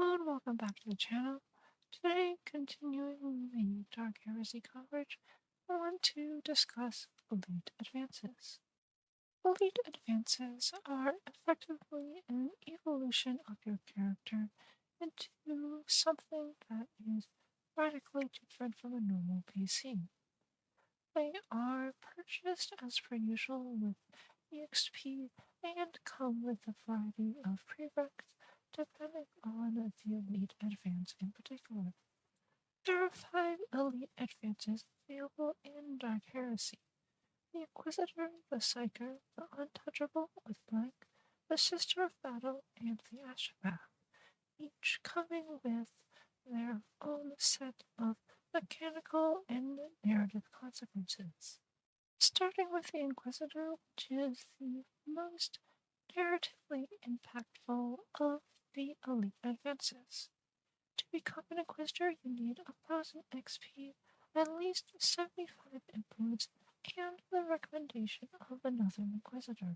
Hello and welcome back to the channel. Today, continuing the Dark Heresy coverage, I want to discuss elite advances. Elite advances are effectively an evolution of your character into something that is radically different from a normal PC. They are purchased as per usual with EXP and come with a variety of prereqs depending on the elite advance in particular. There are 5 elite advances available in Dark Heresy: the Inquisitor, the Psyker, the Untouchable with Blank, the Sister of Battle, and the Astropath, each coming with their own set of mechanical and narrative consequences. Starting with the Inquisitor, which is the most narratively impactful of the elite advances. To become an Inquisitor, you need 1000 XP, at least 75 influence, and the recommendation of another Inquisitor.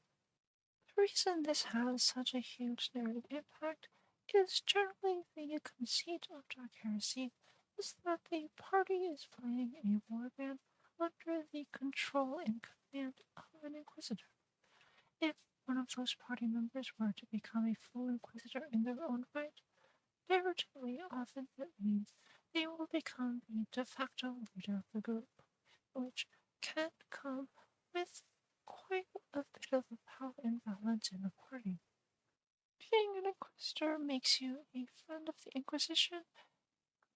The reason this has such a huge narrative impact is generally the conceit of Dark Heresy is that the party is playing a warband under the control and command of an Inquisitor. If one of those party members were to become a full Inquisitor in their own right, narratively often that means they will become the de facto leader of the group, which can come with quite a bit of a power imbalance in the party. Being an Inquisitor makes you a friend of the Inquisition,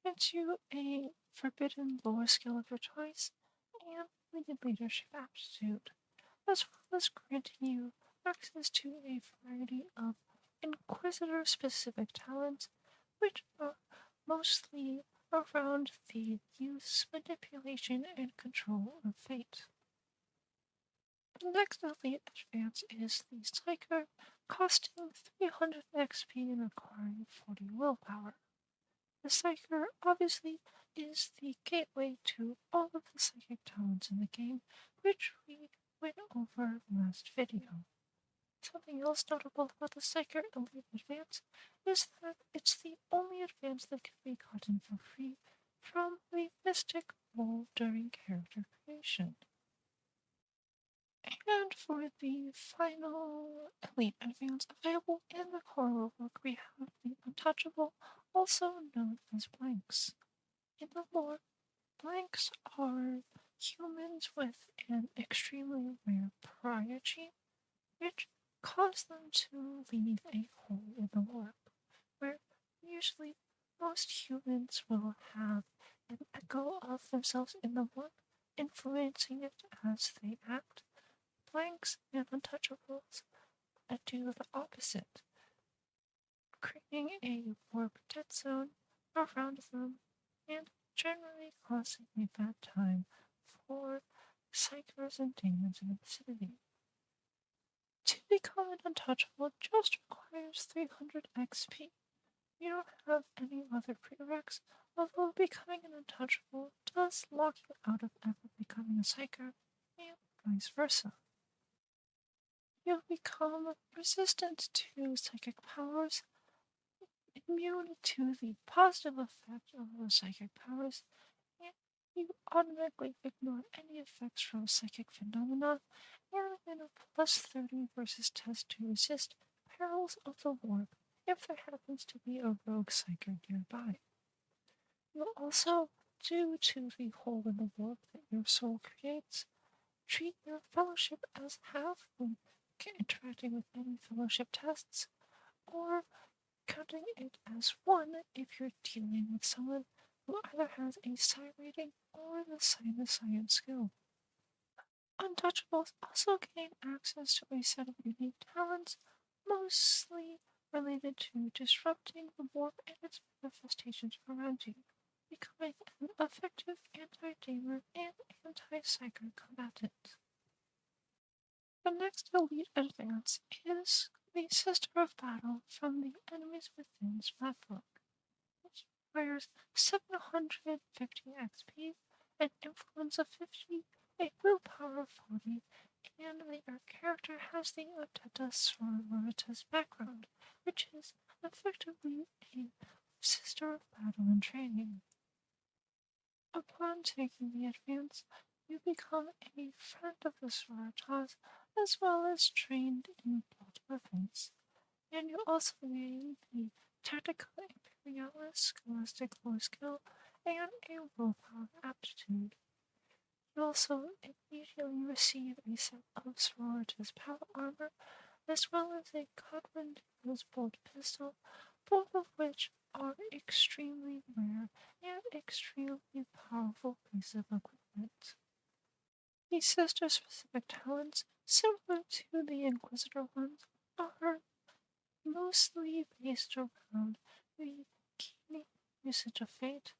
grants you a forbidden lower skill of your choice, and leadership aptitude, as well as granting you access to a variety of Inquisitor-specific talents, which are mostly around the use, manipulation, and control of fate. The next elite advance is the Psyker, costing 300 XP and requiring 40 willpower. The Psyker obviously is the gateway to all of the psychic talents in the game, which we went over last video. Something else notable about the Psyker Elite Advance is that it's the only advance that can be gotten for free from the Mystic role during character creation. And for the final elite advance available in the core rulebook, we have the Untouchable, also known as Blanks. In the lore, Blanks are humans with an extremely rare pariah gene, which cause them to leave a hole in the warp, where usually most humans will have an echo of themselves in the warp, influencing it as they act. Blanks and Untouchables do the opposite, creating a warp dead zone around them and generally causing a bad time for psychers and demons in the vicinity. To become an Untouchable just requires 300 XP. You don't have any other prereqs, although becoming an Untouchable does lock you out of ever becoming a Psyker, and vice versa. You'll become resistant to psychic powers, immune to the positive effect of those psychic powers, and you automatically ignore any effects from psychic phenomena, and in a plus 30 versus test to resist perils of the warp if there happens to be a rogue psyker nearby. You'll also, due to the hole in the warp that your soul creates, treat your fellowship as half when interacting with any fellowship tests, or counting it as one if you're dealing with someone who either has a psi rating or the science skill. Untouchables also gain access to a set of unique talents, mostly related to disrupting the warp and its manifestations around you, becoming an effective anti-daemon and anti-psyker combatant. The next elite advance is the Sister of Battle from the Enemies Within's mapbook, which requires 750 XP, an influence of 50, a willpower of 40, and your character has the Odetta Sororitas background, which is effectively a sister of battle and training. Upon taking the advance, you become a friend of the Sororitas as well as trained in bolt weapons, and you also gain the tactical imperialist scholastic low skill and a willpower aptitude. You also immediately receive a set of Sororitas power armor as well as a Godwin bolt pistol, both of which are extremely rare and extremely powerful pieces of equipment. These sister-specific talents, similar to the Inquisitor ones, are mostly based around the keen usage of fate.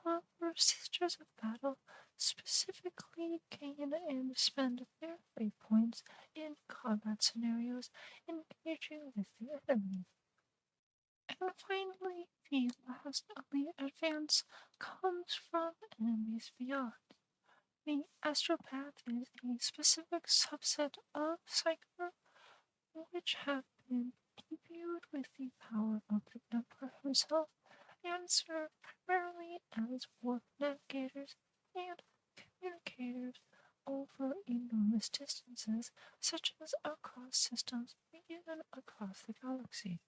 However, Sisters of Battle specifically gain and spend their fate points in combat scenarios engaging with the enemy. And finally, the last elite advance comes from enemies beyond. The astropath is a specific subset of Psyker which have been imbued with the power of the Emperor himself and serve primarily as warp navigators and communicators over enormous distances, such as across systems or even across the galaxy.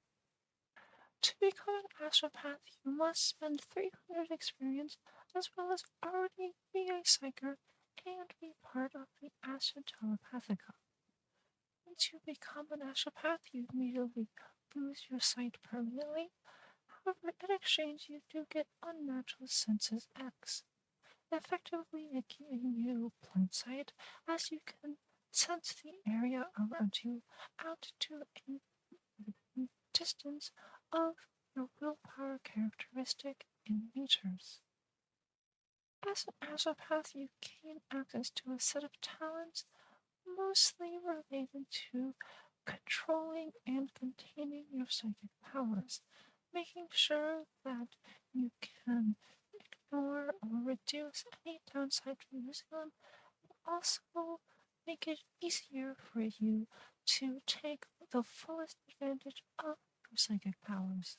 To become an astropath, you must spend 300 experience as well as already be a psyker and be part of the Astro Telepathica. Once you become an astropath, you immediately lose your sight permanently. However, in exchange, you do get unnatural senses X, effectively giving you blind sight as you can sense the area around you out to a distance of your willpower characteristic in meters. As an astropath, you gain access to a set of talents mostly related to controlling and containing your psychic powers, making sure that you can ignore or reduce any downside from using them, and also make it easier for you to take the fullest advantage of your psychic powers.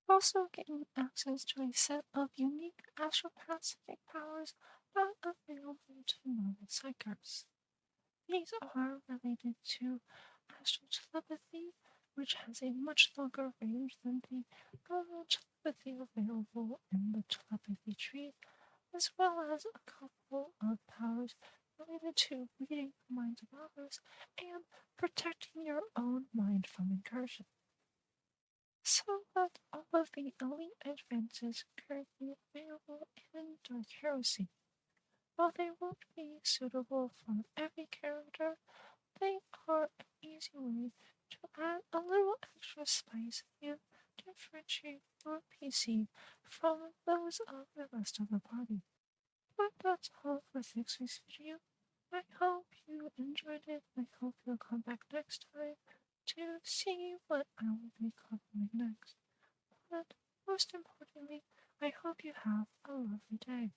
Also gain access to a set of unique astropath psychic powers not available to normal psychers. These are related to astral telepathy, which has a much longer range than the normal telepathy available in the telepathy tree, as well as a couple of powers related to reading the minds of others and protecting your own mind from incursion. So that all of the elite advances currently available in Dark Heresy. While they won't be suitable for every character, they are an easy way to add a little extra spice and differentiate your PC from those of the rest of the party. But that's all for this week's video. I hope you enjoyed it. I hope you'll come back next time to see what I will be covering next. But most importantly, I hope you have a lovely day.